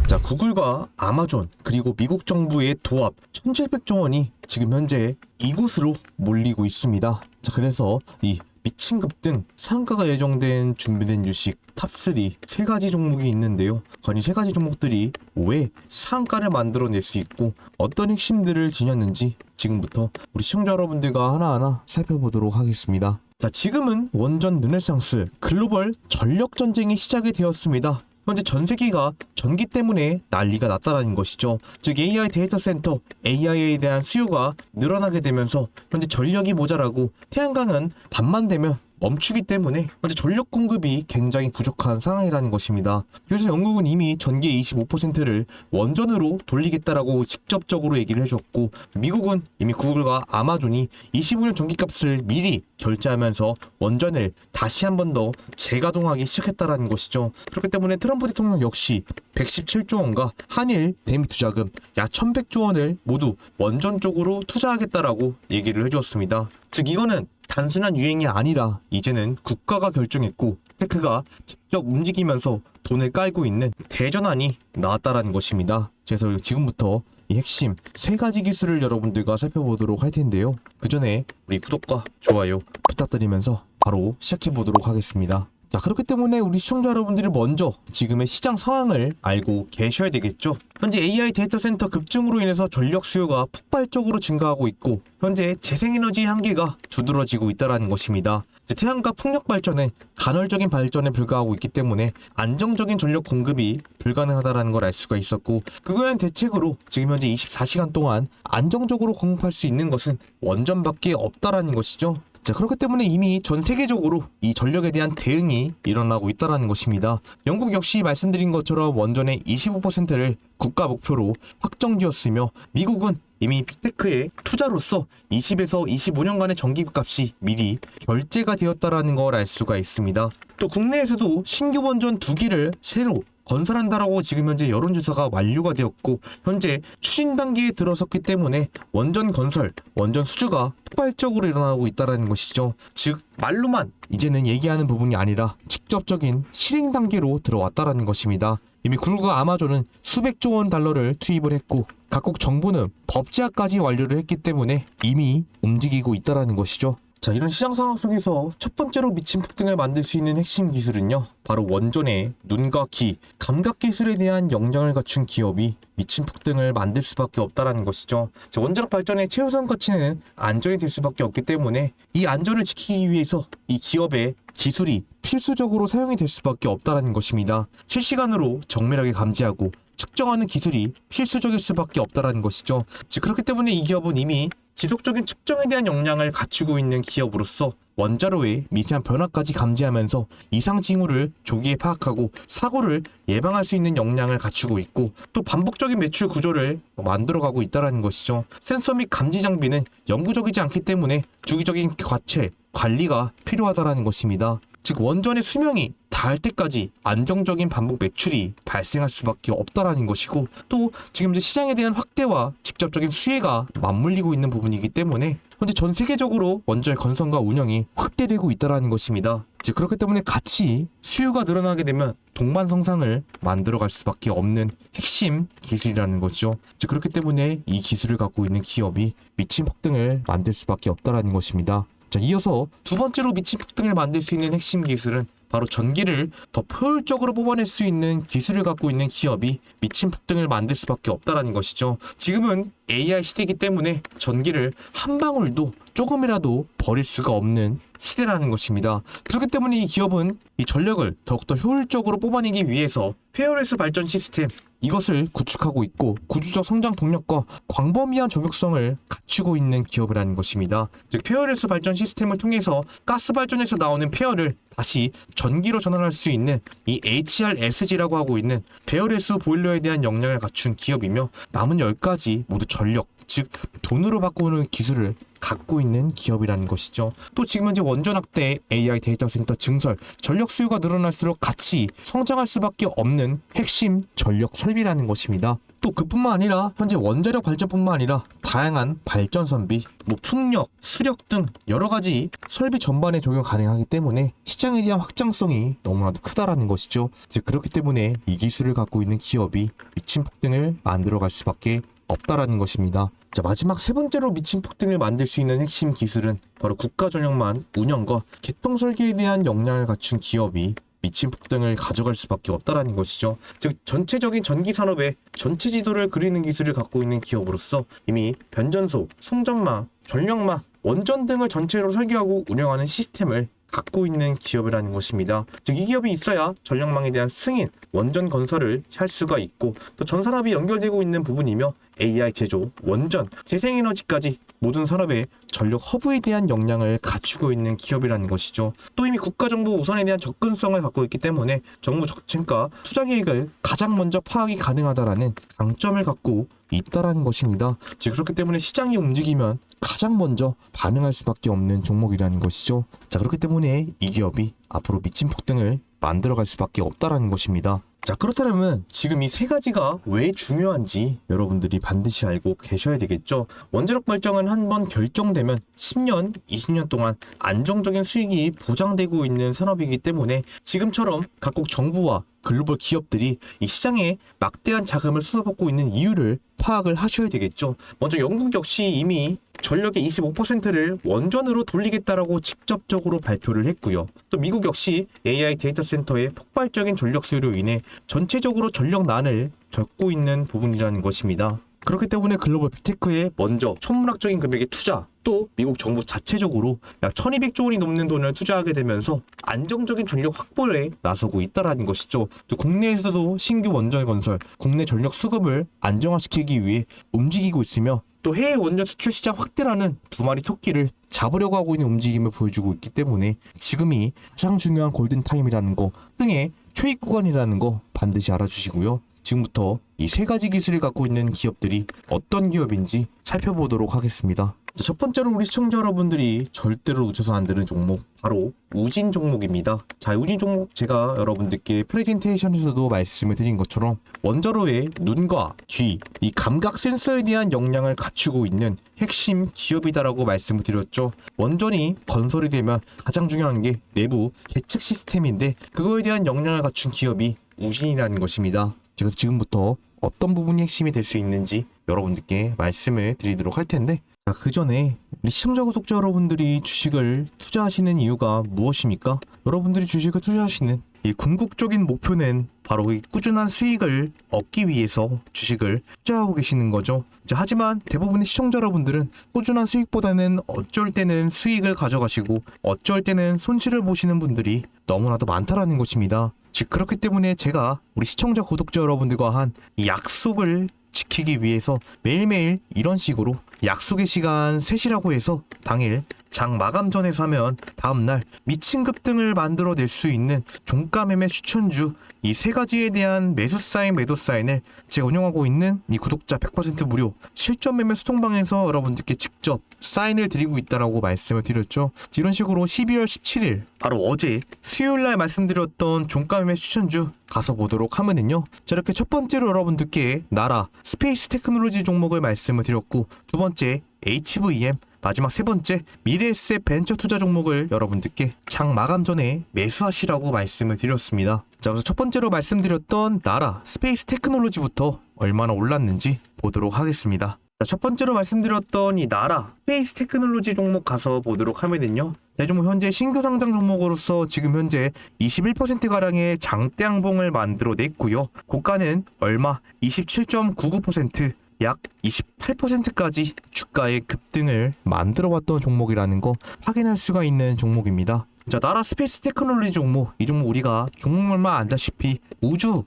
자, 구글과 아마존 그리고 미국 정부의 도합 1700조 원이 지금 현재 이곳으로 몰리고 있습니다. 자, 그래서 이 미친 급등 상한가가 예정된 준비된 주식 탑3 세 가지 종목이 있는데요. 과연 이 세 가지 종목들이 왜 상한가를 만들어낼 수 있고 어떤 핵심들을 지녔는지 지금부터 우리 시청자 여러분들과 하나하나 살펴보도록 하겠습니다. 자, 지금은 원전 르네상스 글로벌 전력 전쟁이 시작이 되었습니다. 현재 전 세계가 전기 때문에 난리가 났다라는 것이죠. 즉 AI 데이터 센터, AI에 대한 수요가 늘어나게 되면서 현재 전력이 모자라고 태양광은 밤만 되면 멈추기 때문에 현재 전력 공급이 굉장히 부족한 상황이라는 것입니다. 그래서 영국은 이미 전기의 25%를 원전으로 돌리겠다라고 직접적으로 얘기를 해줬고, 미국은 이미 구글과 아마존이 25년 전기값을 미리 결제하면서 원전을 다시 한 번 더 재가동하기 시작했다라는 것이죠. 그렇기 때문에 트럼프 대통령 역시 117조 원과 한일 대미 투자금 약 1100조 원을 모두 원전 쪽으로 투자하겠다라고 얘기를 해주었습니다. 즉 이거는 단순한 유행이 아니라 이제는 국가가 결정했고 테크가 직접 움직이면서 돈을 깔고 있는 대전환이 나왔다라는 것입니다. 그래서 지금부터 이 핵심 세 가지 기술을 여러분들과 살펴보도록 할 텐데요. 그 전에 우리 구독과 좋아요 부탁드리면서 바로 시작해 보도록 하겠습니다. 자, 그렇기 때문에 우리 시청자 여러분들이 먼저 지금의 시장 상황을 알고 계셔야 되겠죠. 현재 AI 데이터 센터 급증으로 인해서 전력 수요가 폭발적으로 증가하고 있고 현재 재생에너지 한계가 두드러지고 있다는 것입니다. 태양과 풍력 발전은 간헐적인 발전에 불과하고 있기 때문에 안정적인 전력 공급이 불가능하다는 걸 알 수가 있었고, 그거에 대한 대책으로 지금 현재 24시간 동안 안정적으로 공급할 수 있는 것은 원전밖에 없다라는 것이죠. 자, 그렇기 때문에 이미 전 세계적으로 이 전력에 대한 대응이 일어나고 있다는 것입니다. 영국 역시 말씀드린 것처럼 원전의 25%를 국가 목표로 확정지었으며, 미국은 이미 빅테크의 투자로서 20에서 25년간의 전기값이 미리 결제가 되었다는 걸 알 수가 있습니다. 또 국내에서도 신규 원전 2기를 새로 건설한다라고 지금 현재 여론조사가 완료가 되었고 현재 추진 단계에 들어섰기 때문에 원전 건설, 원전 수주가 폭발적으로 일어나고 있다는 것이죠. 즉 말로만 이제는 얘기하는 부분이 아니라 직접적인 실행 단계로 들어왔다는 것입니다. 이미 구글과 아마존은 수백조 원 달러를 투입을 했고 각국 정부는 법 제약까지 완료를 했기 때문에 이미 움직이고 있다는 것이죠. 자, 이런 시장 상황 속에서 첫 번째로 미친 폭등을 만들 수 있는 핵심 기술은요, 바로 원전의 눈과 귀, 감각 기술에 대한 역량을 갖춘 기업이 미친 폭등을 만들 수밖에 없다는 것이죠. 자, 원자력 발전의 최우선 가치는 안전이 될 수밖에 없기 때문에 이 안전을 지키기 위해서 이 기업의 기술이 필수적으로 사용이 될 수밖에 없다는 것입니다. 실시간으로 정밀하게 감지하고 측정하는 기술이 필수적일 수밖에 없다는 것이죠. 즉 그렇기 때문에 이 기업은 이미 지속적인 측정에 대한 역량을 갖추고 있는 기업으로서 원자로의 미세한 변화까지 감지하면서 이상 징후를 조기에 파악하고 사고를 예방할 수 있는 역량을 갖추고 있고 또 반복적인 매출 구조를 만들어가고 있다는 것이죠. 센서 및 감지 장비는 영구적이지 않기 때문에 주기적인 과체, 관리가 필요하다는 것입니다. 즉 원전의 수명이 닿을 때까지 안정적인 반복 매출이 발생할 수밖에 없다라는 것이고 또 지금 이제 시장에 대한 확대와 직접적인 수혜가 맞물리고 있는 부분이기 때문에 현재 전 세계적으로 원전의 건설과 운영이 확대되고 있다라는 것입니다. 즉 그렇기 때문에 같이 수요가 늘어나게 되면 동반성상을 만들어갈 수밖에 없는 핵심 기술이라는 거죠. 즉 그렇기 때문에 이 기술을 갖고 있는 기업이 미친 폭등을 만들 수밖에 없다라는 것입니다. 자, 이어서 두 번째로 미친 폭등을 만들 수 있는 핵심 기술은 바로 전기를 더 효율적으로 뽑아낼 수 있는 기술을 갖고 있는 기업이 미친 폭등을 만들 수밖에 없다는 것이죠. 지금은 AI 시대이기 때문에 전기를 한 방울도 조금이라도 버릴 수가 없는 시대라는 것입니다. 그렇기 때문에 이 기업은 이 전력을 더욱더 효율적으로 뽑아내기 위해서 페어레스 발전 시스템 이것을 구축하고 있고 구조적 성장 동력과 광범위한 저격성을 갖추고 있는 기업이라는 것입니다. 즉 페어레스 발전 시스템을 통해서 가스 발전에서 나오는 폐열을 다시 전기로 전환할 수 있는 이 HRSG라고 하고 있는 페어레스 보일러에 대한 역량을 갖춘 기업이며 남은 10가지 모두 전력, 즉 돈으로 바꾸는 기술을 갖고 있는 기업이라는 것이죠. 또 지금 현재 원전 확대, AI 데이터 센터 증설, 전력 수요가 늘어날수록 같이 성장할 수밖에 없는 핵심 전력 설비라는 것입니다. 또 그뿐만 아니라 현재 원자력 발전뿐만 아니라 다양한 발전 선비, 풍력, 수력 등 여러 가지 설비 전반에 적용 가능하기 때문에 시장에 대한 확장성이 너무나도 크다라는 것이죠. 즉 그렇기 때문에 이 기술을 갖고 있는 기업이 미친 폭등을 만들어갈 수밖에 없다라는 것입니다. 자, 마지막 세 번째로 미친 폭등을 만들 수 있는 핵심 기술은 바로 국가 전력망 운영과 개통 설계에 대한 역량을 갖춘 기업이 미친 폭등을 가져갈 수밖에 없다라는 것이죠. 즉 전체적인 전기 산업의 전체 지도를 그리는 기술을 갖고 있는 기업으로서 이미 변전소, 송전망, 전력망, 원전 등을 전체로 설계하고 운영하는 시스템을 갖고 있는 기업이라는 것입니다. 즉 이 기업이 있어야 전력망에 대한 승인, 원전 건설을 할 수가 있고 또 전 산업이 연결되고 있는 부분이며 AI 제조, 원전, 재생에너지까지 모든 산업의 전력 허브에 대한 역량을 갖추고 있는 기업이라는 것이죠. 또 이미 국가정부 우선에 대한 접근성을 갖고 있기 때문에 정부 정책과 투자 계획을 가장 먼저 파악이 가능하다라는 강점을 갖고 있다라는 것입니다. 즉 그렇기 때문에 시장이 움직이면 가장 먼저 반응할 수밖에 없는 종목이라는 것이죠. 자, 그렇기 때문에 이 기업이 앞으로 미친 폭등을 만들어갈 수밖에 없다라는 것입니다. 자, 그렇다면 지금 이 세 가지가 왜 중요한지 여러분들이 반드시 알고 계셔야 되겠죠. 원자력 발전은 한번 결정되면 10년, 20년 동안 안정적인 수익이 보장되고 있는 산업이기 때문에 지금처럼 각국 정부와 글로벌 기업들이 이 시장에 막대한 자금을 쏟아붓고 있는 이유를 파악을 하셔야 되겠죠. 먼저 영국 역시 이미 전력의 25%를 원전으로 돌리겠다라고 직접적으로 발표를 했고요. 또 미국 역시 AI 데이터 센터의 폭발적인 전력 수요로 인해 전체적으로 전력난을 겪고 있는 부분이라는 것입니다. 그렇기 때문에 글로벌 빅테크에 먼저 천문학적인 금액의 투자, 또 미국 정부 자체적으로 약 1200조 원이 넘는 돈을 투자하게 되면서 안정적인 전력 확보에 나서고 있다라는 것이죠. 또 국내에서도 신규 원전 건설, 국내 전력 수급을 안정화시키기 위해 움직이고 있으며 또 해외 원전 수출 시장 확대라는 두 마리 토끼를 잡으려고 하고 있는 움직임을 보여주고 있기 때문에 지금이 가장 중요한 골든타임이라는 거, 흥의 초입 구간이라는 거 반드시 알아주시고요. 지금부터 이 세 가지 기술을 갖고 있는 기업들이 어떤 기업인지 살펴보도록 하겠습니다. 자, 첫 번째로 우리 시청자 여러분들이 절대로 놓쳐서 안 되는 종목, 바로 우진 종목입니다. 자, 우진 종목 제가 여러분들께 프레젠테이션에서도 말씀을 드린 것처럼 원자로의 눈과 귀, 이 감각 센서에 대한 역량을 갖추고 있는 핵심 기업이다라고 말씀을 드렸죠. 원전이 건설이 되면 가장 중요한 게 내부 계측 시스템인데 그거에 대한 역량을 갖춘 기업이 우진이라는 것입니다. 제가 지금부터 어떤 부분이 핵심이 될 수 있는지 여러분들께 말씀을 드리도록 할 텐데, 자, 그 전에 우리 시청자 구독자 여러분들이 주식을 투자하시는 이유가 무엇입니까? 여러분들이 주식을 투자하시는 이 궁극적인 목표는 바로 이 꾸준한 수익을 얻기 위해서 주식을 투자하고 계시는 거죠. 자, 하지만 대부분의 시청자 여러분들은 꾸준한 수익보다는 어쩔 때는 수익을 가져가시고 어쩔 때는 손실을 보시는 분들이 너무나도 많다라는 것입니다. 즉 그렇기 때문에 제가 우리 시청자 구독자 여러분들과 한 이 약속을 지키기 위해서 매일매일 이런 식으로 약속의 시간 3시라고 해서 당일 장 마감 전에 사면 다음날 미친 급등을 만들어낼 수 있는 종가 매매 추천주 이 세 가지에 대한 매수 사인, 매도 사인을 제가 운영하고 있는 이 구독자 100% 무료 실전 매매 소통방에서 여러분들께 직접 사인을 드리고 있다라고 말씀을 드렸죠. 이런 식으로 12월 17일 바로 어제 수요일날 말씀드렸던 종가 매매 추천주 가서 보도록 하면은요. 자, 이렇게 첫 번째로 여러분들께 나라 스페이스 테크놀로지 종목을 말씀을 드렸고, 두 번째 HVM, 마지막 세 번째 미래에셋 벤처 투자 종목을 여러분들께 장 마감 전에 매수하시라고 말씀을 드렸습니다. 자, 그래서 첫 번째로 말씀드렸던 나라 스페이스 테크놀로지부터 얼마나 올랐는지 보도록 하겠습니다. 자, 첫 번째로 말씀드렸던 이 나라 스페이스 테크놀로지 종목 가서 보도록 하면은요. 이 종목 현재 신규 상장 종목으로서 지금 현재 21%가량의 장대 양봉을 만들어냈고요. 고가는 얼마? 27.99%, 약 28%까지 주가의 급등을 만들어왔던 종목이라는 거 확인할 수가 있는 종목입니다. 자, 나라 스페이스 테크놀로지 종목, 이 종목 우리가 종목명만 안다시피 우주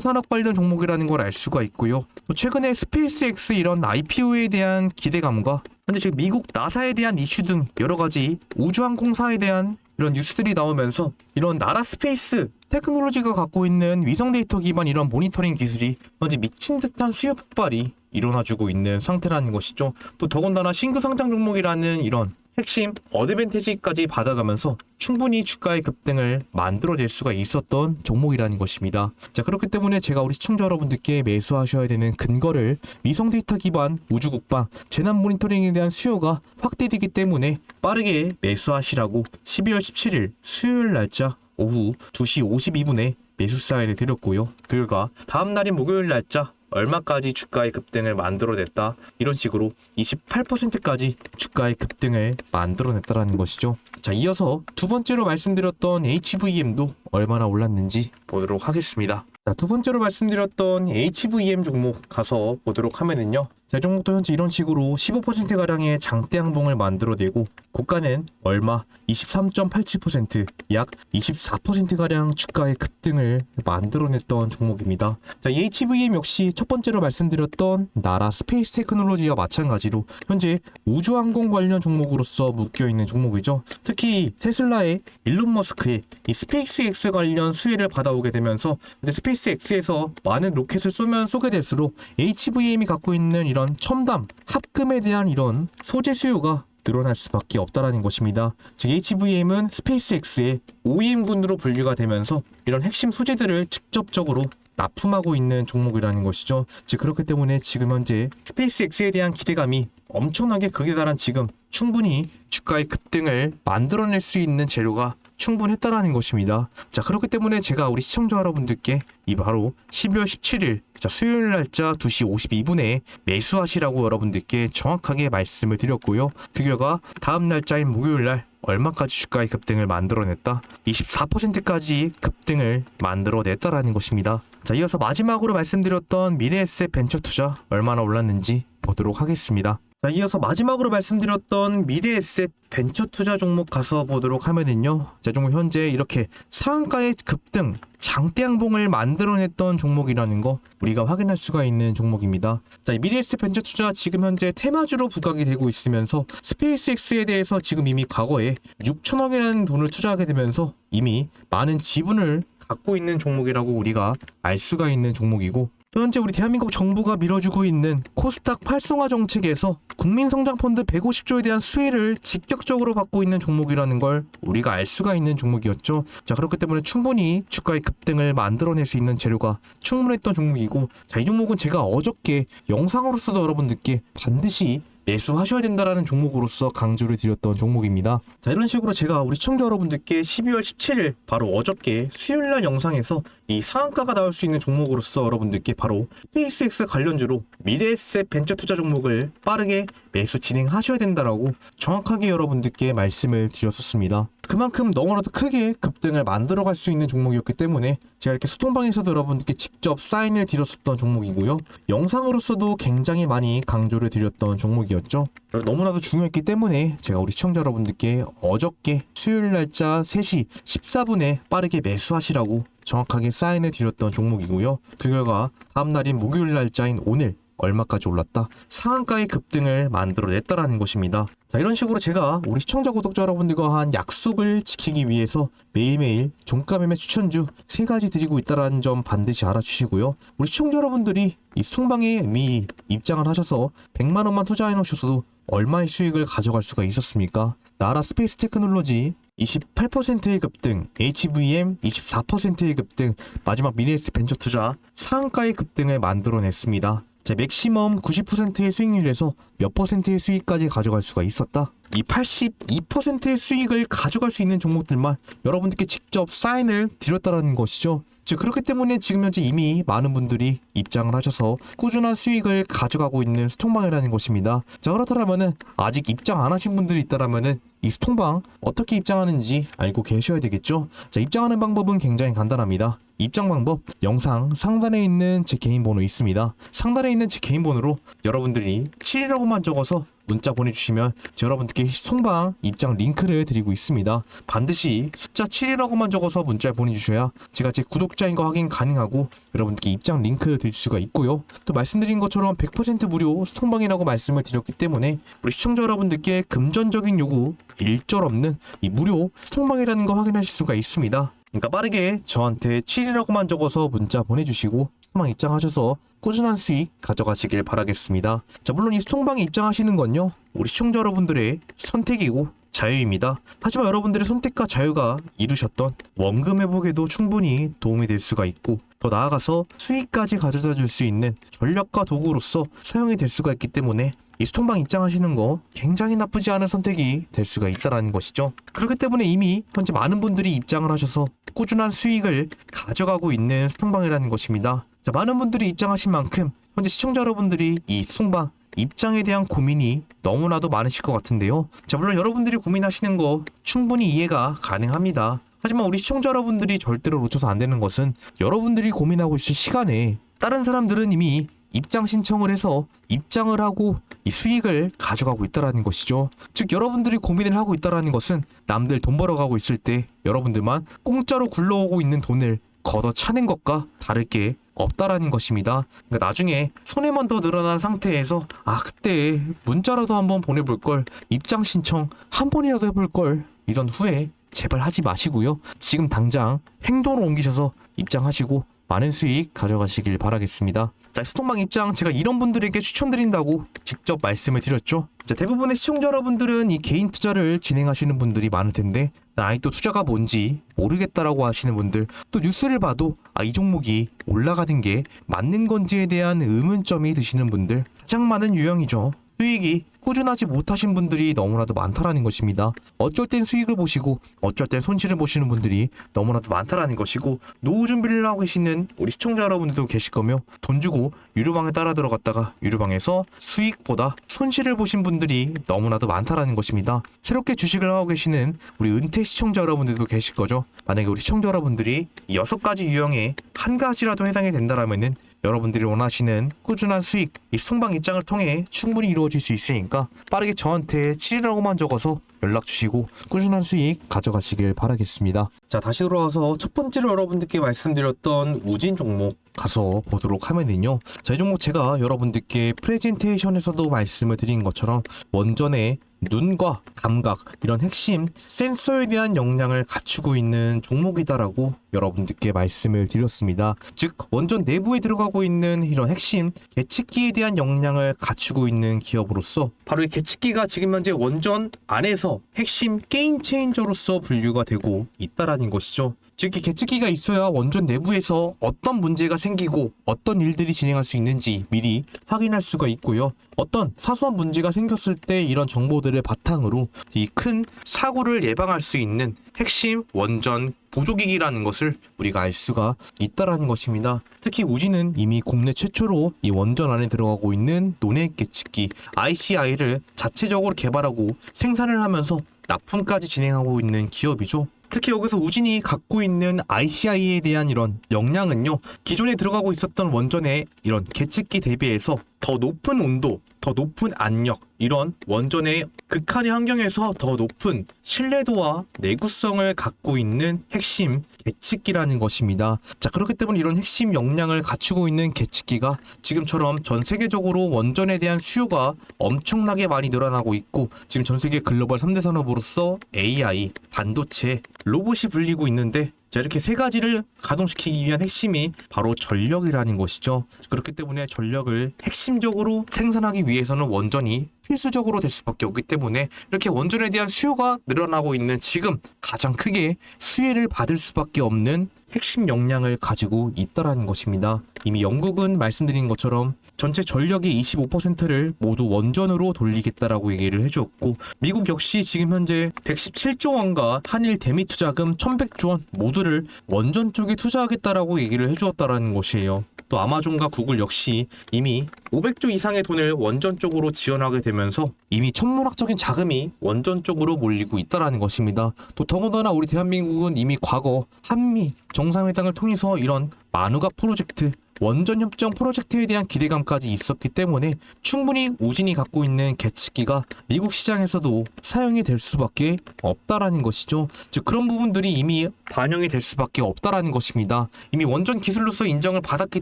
산업 관련 종목이라는 걸 알 수가 있고요. 또 최근에 스페이스X 이런 IPO에 대한 기대감과 현재 지금 미국 나사에 대한 이슈 등 여러 가지 우주항공사에 대한 이런 뉴스들이 나오면서 이런 나라 스페이스 테크놀로지가 갖고 있는 위성 데이터 기반 이런 모니터링 기술이 현재 미친 듯한 수요 폭발이 일어나주고 있는 상태라는 것이죠. 또 더군다나 신규 상장 종목이라는 이런 핵심 어드밴티지까지 받아가면서 충분히 주가의 급등을 만들어낼 수가 있었던 종목이라는 것입니다. 자, 그렇기 때문에 제가 우리 시청자 여러분들께 매수하셔야 되는 근거를 위성 데이터 기반 우주 국방 재난 모니터링에 대한 수요가 확대되기 때문에 빠르게 매수하시라고 12월 17일 수요일 날짜 오후 2시 52분에 매수 사인을 드렸고요. 그 결과 다음 날인 목요일 날짜 얼마까지 주가의 급등을 만들어냈다, 이런 식으로 28%까지 주가의 급등을 만들어냈다라는 것이죠. 자, 이어서 두 번째로 말씀드렸던 HVM도 얼마나 올랐는지 보도록 하겠습니다. 자, 두 번째로 말씀드렸던 HVM 종목 가서 보도록 하면은요, 자, 이 종목도 현재 이런 식으로 15%가량의 장대 항봉을 만들어내고 고가는 얼마 23.87%, 약 24%가량 주가의 급등을 만들어냈던 종목입니다. 자, 이 HVM 역시 첫 번째로 말씀드렸던 나라 스페이스 테크놀로지와 마찬가지로 현재 우주항공 관련 종목으로서 묶여있는 종목이죠. 특히 테슬라의 일론 머스크의 이 스페이스 X 관련 수혜를 받아오게 되면서 이제 스페이스 X에서 많은 로켓을 쏘게 될수록 HVM이 갖고 있는 이런 첨단 합금에 대한 이런 소재 수요가 늘어날 수밖에 없다라는 것입니다. 즉 HVM은 스페이스X의 OEM군으로 분류가 되면서 이런 핵심 소재들을 직접적으로 납품하고 있는 종목이라는 것이죠. 즉 그렇기 때문에 지금 현재 스페이스X에 대한 기대감이 엄청나게 극에 달한 지금 충분히 주가의 급등을 만들어낼 수 있는 재료가 충분했다라는 것입니다. 자, 그렇기 때문에 제가 우리 시청자 여러분들께 이 바로 12월 17일 자, 수요일 날짜 2시 52분에 매수하시라고 여러분들께 정확하게 말씀을 드렸고요. 그 결과 다음 날짜인 목요일 날 얼마까지 주가의 급등을 만들어냈다? 24%까지 급등을 만들어냈다라는 것입니다. 자, 이어서 마지막으로 말씀드렸던 미래에셋 벤처 투자 얼마나 올랐는지 보도록 하겠습니다. 자, 이어서 마지막으로 말씀드렸던 미래에셋 벤처 투자 종목 가서 보도록 하면은요, 자, 종목 현재 이렇게 상한가의 급등 장대 항봉을 만들어냈던 종목이라는 거 우리가 확인할 수가 있는 종목입니다. 자, 이 미래에셋 벤처 투자 지금 현재 테마주로 부각이 되고 있으면서 스페이스X에 대해서 지금 이미 과거에 6천억이라는 돈을 투자하게 되면서 이미 많은 지분을 갖고 있는 종목이라고 우리가 알 수가 있는 종목이고, 또 현재 우리 대한민국 정부가 밀어주고 있는 코스닥 활성화 정책에서 국민성장펀드 150조에 대한 수혜를 직접적으로 받고 있는 종목이라는 걸 우리가 알 수가 있는 종목이었죠. 자, 그렇기 때문에 충분히 주가의 급등을 만들어낼 수 있는 재료가 충분했던 종목이고, 자, 이 종목은 제가 어저께 영상으로서도 여러분들께 반드시 매수하셔야 된다라는 종목으로서 강조를 드렸던 종목입니다. 자, 이런 식으로 제가 우리 시청자 여러분들께 12월 17일 바로 어저께 수요일날 영상에서 이 상한가가 나올 수 있는 종목으로서 여러분들께 바로 스페이스X 관련주로 미래에셋 벤처 투자 종목을 빠르게 매수 진행하셔야 된다라고 정확하게 여러분들께 말씀을 드렸었습니다. 그만큼 너무나도 크게 급등을 만들어갈 수 있는 종목이었기 때문에 제가 이렇게 소통방에서도 여러분들께 직접 사인을 드렸었던 종목이고요. 영상으로서도 굉장히 많이 강조를 드렸던 종목이었죠. 너무나도 중요했기 때문에 제가 우리 시청자 여러분들께 어저께 수요일 날짜 3시 14분에 빠르게 매수하시라고 정확하게 사인을 드렸던 종목이고요. 그 결과 다음날인 목요일 날짜인 오늘 얼마까지 올랐다? 상한가의 급등을 만들어냈다라는 것입니다. 자, 이런 식으로 제가 우리 시청자 구독자 여러분들과 한 약속을 지키기 위해서 매일매일 종가 매매 추천주 3가지 드리고 있다는 점 반드시 알아주시고요. 우리 시청자 여러분들이 이 소통방에 이미 입장을 하셔서 100만 원만 투자해 놓으셨어도 얼마의 수익을 가져갈 수가 있었습니까? 나라 스페이스 테크놀로지 28%의 급등, HVM 24%의 급등, 마지막 미래에셋 벤처 투자 상한가의 급등을 만들어냈습니다. 자, 맥시멈 90%의 수익률에서 몇 퍼센트의 수익까지 가져갈 수가 있었다? 이 82%의 수익을 가져갈 수 있는 종목들만 여러분들께 직접 사인을 드렸다는 것이죠. 즉 그렇기 때문에 지금 현재 이미 많은 분들이 입장을 하셔서 꾸준한 수익을 가져가고 있는 스톡방이라는 것입니다. 자, 그렇다면은 아직 입장 안 하신 분들이 있다라면은 이 스톡방 어떻게 입장하는지 알고 계셔야 되겠죠. 자, 입장하는 방법은 굉장히 간단합니다. 입장 방법 영상 상단에 있는 제 개인 번호 있습니다. 상단에 있는 제 개인 번호로 여러분들이 7이라고만 적어서 문자 보내주시면 여러분들께 스톡방 입장 링크를 드리고 있습니다. 반드시 숫자 7이라고만 적어서 문자를 보내주셔야 제가 제 구독자인 거 확인 가능하고 여러분들께 입장 링크를 드릴 수가 있고요. 또 말씀드린 것처럼 100% 무료 스톡방이라고 말씀을 드렸기 때문에 우리 시청자 여러분들께 금전적인 요구 일절 없는 이 무료 스톡방이라는 거 확인하실 수가 있습니다. 그러니까 빠르게 저한테 7이라고만 적어서 문자 보내주시고 스톡방 입장하셔서 꾸준한 수익 가져가시길 바라겠습니다. 자, 물론 이 스톡방에 입장하시는 건요, 우리 시청자 여러분들의 선택이고 자유입니다. 하지만 여러분들의 선택과 자유가 이루셨던 원금 회복에도 충분히 도움이 될 수가 있고, 더 나아가서 수익까지 가져다 줄 수 있는 전략과 도구로서 사용이 될 수가 있기 때문에 이 스톡방 입장하시는 거 굉장히 나쁘지 않은 선택이 될 수가 있다는 것이죠. 그렇기 때문에 이미 현재 많은 분들이 입장을 하셔서 꾸준한 수익을 가져가고 있는 스톡방이라는 것입니다. 자, 많은 분들이 입장하신 만큼 현재 시청자 여러분들이 이 스톡방 입장에 대한 고민이 너무나도 많으실 것 같은데요. 자, 물론 여러분들이 고민하시는 거 충분히 이해가 가능합니다. 하지만 우리 시청자 여러분들이 절대로 놓쳐서 안 되는 것은, 여러분들이 고민하고 있을 시간에 다른 사람들은 이미 입장 신청을 해서 입장을 하고 이 수익을 가져가고 있다라는 것이죠. 즉, 여러분들이 고민을 하고 있다라는 것은 남들 돈 벌어가고 있을 때 여러분들만 공짜로 굴러오고 있는 돈을 걷어차는 것과 다를 게 없다라는 것입니다. 그러니까 나중에 손해만 더 늘어난 상태에서 그때 문자라도 한번 보내볼 걸, 입장 신청 한 번이라도 해볼 걸, 이런 후회 제발 하지 마시고요. 지금 당장 행동으로 옮기셔서 입장하시고 많은 수익 가져가시길 바라겠습니다. 자, 스톡방 입장 제가 이런 분들에게 추천드린다고 직접 말씀을 드렸죠. 자, 대부분의 시청자 여러분들은 이 개인 투자를 진행하시는 분들이 많을 텐데, 아직도 투자가 뭔지 모르겠다라고 하시는 분들, 또 뉴스를 봐도 이 종목이 올라가는 게 맞는 건지에 대한 의문점이 드시는 분들, 가장 많은 유형이죠. 수익이 꾸준하지 못하신 분들이 너무나도 많다라는 것입니다. 어쩔 땐 수익을 보시고 어쩔 땐 손실을 보시는 분들이 너무나도 많다라는 것이고, 노후 준비를 하고 계시는 우리 시청자 여러분들도 계실 거며, 돈 주고 유료방에 따라 들어갔다가 유료방에서 수익보다 손실을 보신 분들이 너무나도 많다라는 것입니다. 새롭게 주식을 하고 계시는 우리 은퇴 시청자 여러분들도 계실 거죠. 만약에 우리 시청자 여러분들이 이 6가지 유형에 한 가지라도 해당이 된다라면은 여러분들이 원하시는 꾸준한 수익, 이 스톡방 입장을 통해 충분히 이루어질 수 있으니까 빠르게 저한테 7이라고만 적어서 연락 주시고 꾸준한 수익 가져가시길 바라겠습니다. 자, 다시 돌아와서 첫 번째로 여러분들께 말씀드렸던 우진 종목 가서 보도록 하면은요, 자, 이 종목 제가 여러분들께 프레젠테이션에서도 말씀을 드린 것처럼 원전의 눈과 감각, 이런 핵심 센서에 대한 역량을 갖추고 있는 종목이다라고 여러분들께 말씀을 드렸습니다. 즉, 원전 내부에 들어가고 있는 이런 핵심 계측기에 대한 역량을 갖추고 있는 기업으로서, 바로 이 계측기가 지금 현재 원전 안에서 핵심 게임 체인저로서 분류가 되고 있다라는 것이죠. 즉, 이 계측기가 있어야 원전 내부에서 어떤 문제가 생기고 어떤 일들이 진행할 수 있는지 미리 확인할 수가 있고요. 어떤 사소한 문제가 생겼을 때 이런 정보들을 바탕으로 이 큰 사고를 예방할 수 있는 핵심 원전 보조기기라는 것을 우리가 알 수가 있다라는 것입니다. 특히 우진은 이미 국내 최초로 이 원전 안에 들어가고 있는 논액 계측기 ICI를 자체적으로 개발하고 생산을 하면서 납품까지 진행하고 있는 기업이죠. 특히 여기서 우진이 갖고 있는 ICI에 대한 이런 역량은요, 기존에 들어가고 있었던 원전의 이런 계측기 대비해서 더 높은 온도, 더 높은 압력, 이런 원전의 극한의 환경에서 더 높은 신뢰도와 내구성을 갖고 있는 핵심 계측기라는 것입니다. 자, 그렇기 때문에 이런 핵심 역량을 갖추고 있는 계측기가 지금처럼 전 세계적으로 원전에 대한 수요가 엄청나게 많이 늘어나고 있고, 지금 전 세계 글로벌 3대 산업으로서 AI, 반도체, 로봇이 불리고 있는데, 자, 이렇게 세 가지를 가동시키기 위한 핵심이 바로 전력이라는 것이죠. 그렇기 때문에 전력을 핵심적으로 생산하기 위해서는 원전이 필수적으로 될 수밖에 없기 때문에 이렇게 원전에 대한 수요가 늘어나고 있는 지금 가장 크게 수혜를 받을 수밖에 없는 핵심 역량을 가지고 있다라는 것입니다. 이미 영국은 말씀드린 것처럼 전체 전력의 25%를 모두 원전으로 돌리겠다라고 얘기를 해주었고, 미국 역시 지금 현재 117조 원과 한일 대미 투자금 1100조 원 모두를 원전 쪽에 투자하겠다라고 얘기를 해주었다라는 것이에요. 또 아마존과 구글 역시 이미 500조 이상의 돈을 원전 쪽으로 지원하게 되면서 이미 천문학적인 자금이 원전 쪽으로 몰리고 있다라는 것입니다. 또 더군다나 우리 대한민국은 이미 과거 한미 정상회담을 통해서 이런 마누가 프로젝트, 원전 협정 프로젝트에 대한 기대감까지 있었기 때문에 충분히 우진이 갖고 있는 계측기가 미국 시장에서도 사용이 될 수밖에 없다라는 것이죠. 즉, 그런 부분들이 이미 반영이 될 수밖에 없다라는 것입니다. 이미 원전 기술로서 인정을 받았기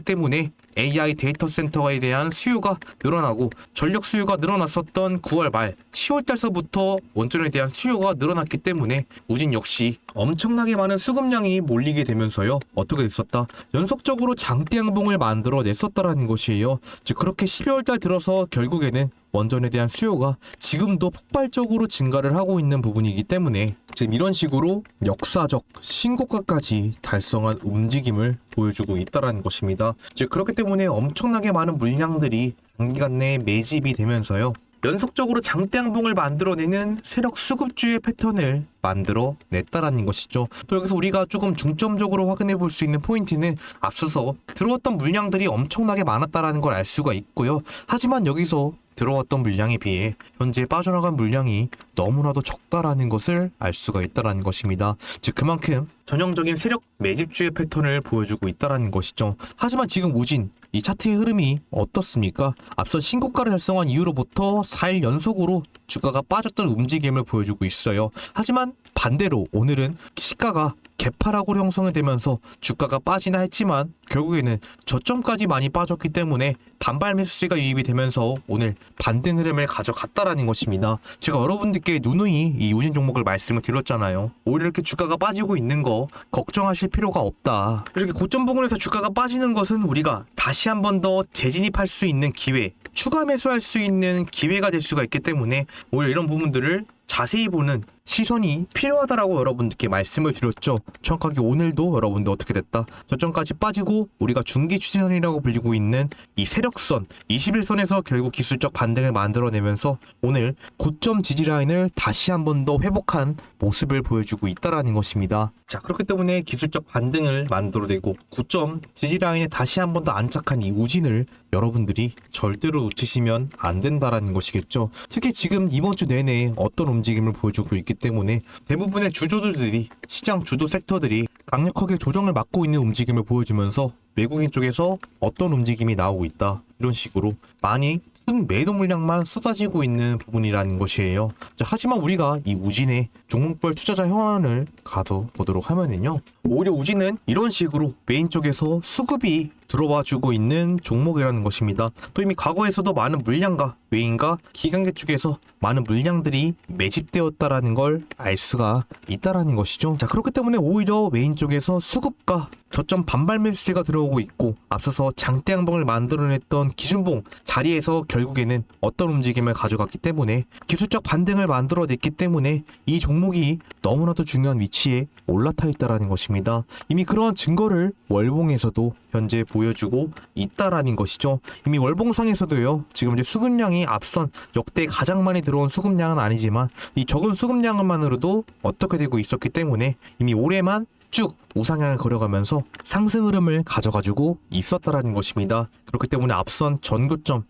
때문에 AI 데이터 센터에 대한 수요가 늘어나고, 전력 수요가 늘어났었던 9월 말 10월 달서부터 원전에 대한 수요가 늘어났기 때문에 우진 역시 엄청나게 많은 수급량이 몰리게 되면서요. 어떻게 됐었다? 연속적으로 장대 양봉을 만들어 냈었다라는 것이에요. 즉 그렇게 12월달 들어서 결국에는 원전에 대한 수요가 지금도 폭발적으로 증가를 하고 있는 부분이기 때문에 지금 이런 식으로 역사적 신고가까지 달성한 움직임을 보여주고 있다라는 것입니다. 즉 그렇기 때문에 엄청나게 많은 물량들이 단기간 내에 매집이 되면서요. 연속적으로 장대 양봉을 만들어내는 세력 수급주의 패턴을 만들어 냈다라는 것이죠. 또 여기서 우리가 조금 중점적으로 확인해 볼 수 있는 포인트는 앞서서 들어왔던 물량들이 엄청나게 많았다라는 걸 알 수가 있고요. 하지만 여기서 들어왔던 물량에 비해 현재 빠져나간 물량이 너무나도 적다라는 것을 알 수가 있다라는 것입니다. 즉 그만큼 전형적인 세력 매집주의 패턴을 보여주고 있다라는 것이죠. 하지만 지금 우진 이 차트의 흐름이 어떻습니까? 앞서 신고가를 달성한 이후로부터 4일 연속으로 주가가 빠졌던 움직임을 보여주고 있어요. 하지만 반대로 오늘은 시가가 개파락으로 형성이 되면서 주가가 빠지나 했지만 결국에는 저점까지 많이 빠졌기 때문에 반발 매수세가 유입이 되면서 오늘 반대 흐름을 가져갔다라는 것입니다. 제가 여러분들께 누누이 이 우진 종목을 말씀을 드렸잖아요. 오히려 이렇게 주가가 빠지고 있는 거 걱정하실 필요가 없다. 이렇게 고점 부근에서 주가가 빠지는 것은 우리가 다시 한 번 더 재진입할 수 있는 기회, 추가 매수할 수 있는 기회가 될 수가 있기 때문에 오히려 이런 부분들을 자세히 보는 시선이 필요하다라고 여러분들께 말씀을 드렸죠. 정확하게 오늘도 여러분들 어떻게 됐다? 저점까지 빠지고 우리가 중기 추세선이라고 불리고 있는 이 세력선 21선에서 결국 기술적 반등을 만들어내면서 오늘 고점 지지라인을 다시 한 번 더 회복한 모습을 보여주고 있다라는 것입니다. 자, 그렇기 때문에 기술적 반등을 만들어내고 고점 지지라인에 다시 한 번 더 안착한 이 우진을 여러분들이 절대로 놓치시면 안 된다라는 것이겠죠. 특히 지금 이번 주 내내 어떤 움직임을 보여주고 있기 때문에 대부분의 주조들이 시장 주도 섹터들이 강력하게 조정을 막고 있는 움직임을 보여주면서 외국인 쪽에서 어떤 움직임이 나오고 있다. 이런 식으로 많이 큰 매도 물량만 쏟아지고 있는 부분이라는 것이에요. 자, 하지만 우리가 이 우진의 종목별 투자자 현황을 가져보도록 하면은요. 오히려 우진은 이런 식으로 메인 쪽에서 수급이 들어와 주고 있는 종목이라는 것입니다. 또 이미 과거에서도 많은 물량과 외인과 기관계 쪽에서 많은 물량들이 매집되었다라는 걸 알 수가 있다라는 것이죠. 자, 그렇기 때문에 오히려 메인 쪽에서 수급과 저점 반발 매수세가 들어오고 있고 앞서서 장대 양봉을 만들어냈던 기준봉 자리에서 결국에는 어떤 움직임을 가져갔기 때문에 기술적 반등을 만들어냈기 때문에 이 종목이 너무나도 중요한 위치에 올라타 있다라는 것입니다. 이미 그러한 증거를 월봉에서도 현재 보여주고 있다라는 것이죠. 이미 월봉상에서도요. 지금 이제 수급량이 앞선 역대 가장 많이 들어온 수급량은 아니지만 이 적은 수급량만으로도 어떻게 되고 있었기 때문에 이미 올해만 쭉 우상향을 그려가면서 상승 흐름을 가져가지고 있었다라는 것입니다. 그렇기 때문에 앞선 전고점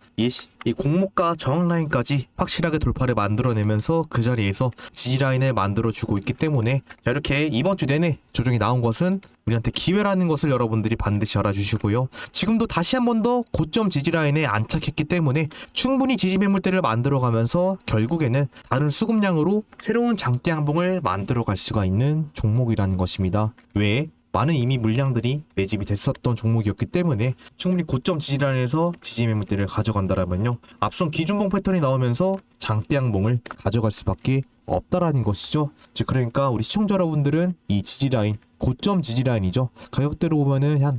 이 공모가 저항 라인까지 확실하게 돌파를 만들어내면서 그 자리에서 지지 라인을 만들어주고 있기 때문에 자, 이렇게 이번 주 내내 조정이 나온 것은 우리한테 기회라는 것을 여러분들이 반드시 알아주시고요. 지금도 다시 한 번 더 고점 지지 라인에 안착했기 때문에 충분히 지지 매물대를 만들어가면서 결국에는 다른 수급량으로 새로운 장대 양봉을 만들어갈 수가 있는 종목이라는 것입니다. 왜? 많은 이미 물량들이 매집이 됐었던 종목이었기 때문에 충분히 고점 지지라인에서 지지 매물대를 가져간다라면요. 앞선 기준봉 패턴이 나오면서 장대 양봉을 가져갈 수밖에 없다라는 것이죠. 즉 그러니까 우리 시청자 여러분들은 이 지지라인 고점 지지라인이죠. 가격대로 보면은 한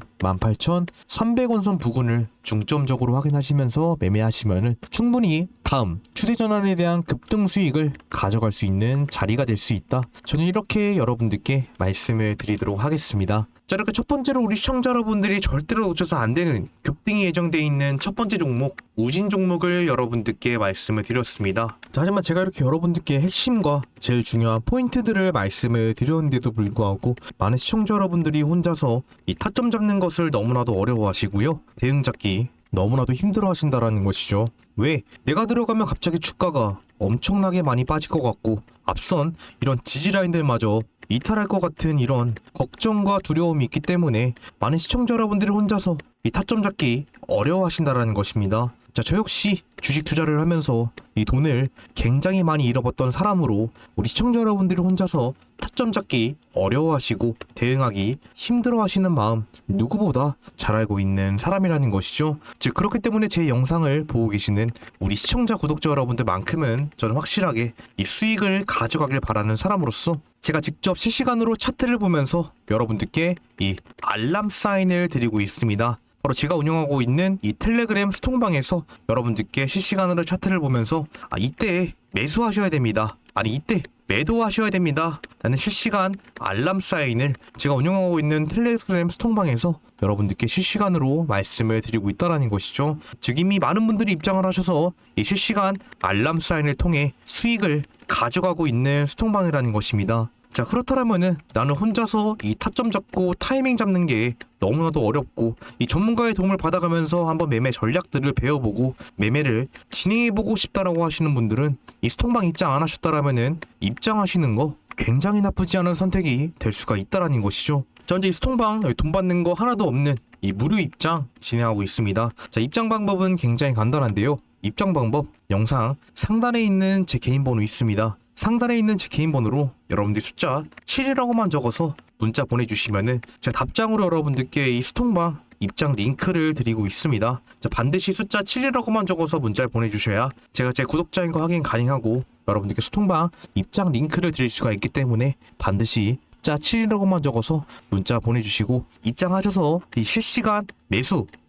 18,300원 선 부근을 중점적으로 확인하시면서 매매하시면은 충분히 다음 추세 전환에 대한 급등 수익을 가져갈 수 있는 자리가 될 수 있다. 저는 이렇게 여러분들께 말씀을 드리도록 하겠습니다. 자, 이렇게 첫 번째로 우리 시청자 여러분들이 절대로 놓쳐서 안 되는 급등이 예정되어 있는 첫 번째 종목 우진 종목을 여러분들께 말씀을 드렸습니다. 자, 하지만 제가 이렇게 여러분들께 핵심과 제일 중요한 포인트들을 말씀을 드렸는데도 불구하고 많은 시청자 여러분들이 혼자서 이 타점 잡는 것을 너무나도 어려워하시고요. 대응 잡기 너무나도 힘들어 하신다라는 것이죠. 왜? 내가 들어가면 갑자기 주가가 엄청나게 많이 빠질 것 같고 앞선 이런 지지라인들마저 이탈할 것 같은 이런 걱정과 두려움이 있기 때문에 많은 시청자 여러분들이 혼자서 이 타점 잡기 어려워하신다라는 것입니다. 자, 저 역시 주식 투자를 하면서 이 돈을 굉장히 많이 잃어봤던 사람으로 우리 시청자 여러분들이 혼자서 타점 잡기 어려워하시고 대응하기 힘들어하시는 마음 누구보다 잘 알고 있는 사람이라는 것이죠. 즉 그렇기 때문에 제 영상을 보고 계시는 우리 시청자 구독자 여러분들만큼은 저는 확실하게 이 수익을 가져가길 바라는 사람으로서 제가 직접 실시간으로 차트를 보면서 여러분들께 이 알람 사인을 드리고 있습니다. 바로 제가 운영하고 있는 이 텔레그램 스톡방에서 여러분들께 실시간으로 차트를 보면서 이때 매수하셔야 됩니다. 아니 이때 매도하셔야 됩니다. 라는 실시간 알람 사인을 제가 운영하고 있는 텔레그램 스톡방에서 여러분들께 실시간으로 말씀을 드리고 있다는 것이죠. 즉 이미 많은 분들이 입장을 하셔서 이 실시간 알람 사인을 통해 수익을 가져가고 있는 스톡방이라는 것입니다. 자, 그렇다면은 나는 혼자서 이 타점 잡고 타이밍 잡는 게 너무나도 어렵고 이 전문가의 도움을 받아가면서 한번 매매 전략들을 배워보고 매매를 진행해보고 싶다라고 하시는 분들은 이 스톡방 입장 안 하셨다라면은 입장하시는 거 굉장히 나쁘지 않은 선택이 될 수가 있다라는 것이죠. 자, 현재 이 스톡방 돈 받는 거 하나도 없는 이 무료 입장 진행하고 있습니다. 자, 입장 방법은 굉장히 간단한데요. 입장 방법 영상 상단에 있는 제 개인 번호 있습니다. 상단에 있는 제 개인 번호로 여러분들 숫자 7이라고만 적어서 문자 보내주시면은 제가 답장으로 여러분들께 이 스톡방 입장 링크를 드리고 있습니다. 자, 반드시 숫자 7이라고만 적어서 문자를 보내주셔야 제가 제 구독자인 거 확인 가능하고 여러분들께 스톡방 입장 링크를 드릴 수가 있기 때문에 반드시 숫자 7이라고만 적어서 문자 보내주시고 입장하셔서 이 실시간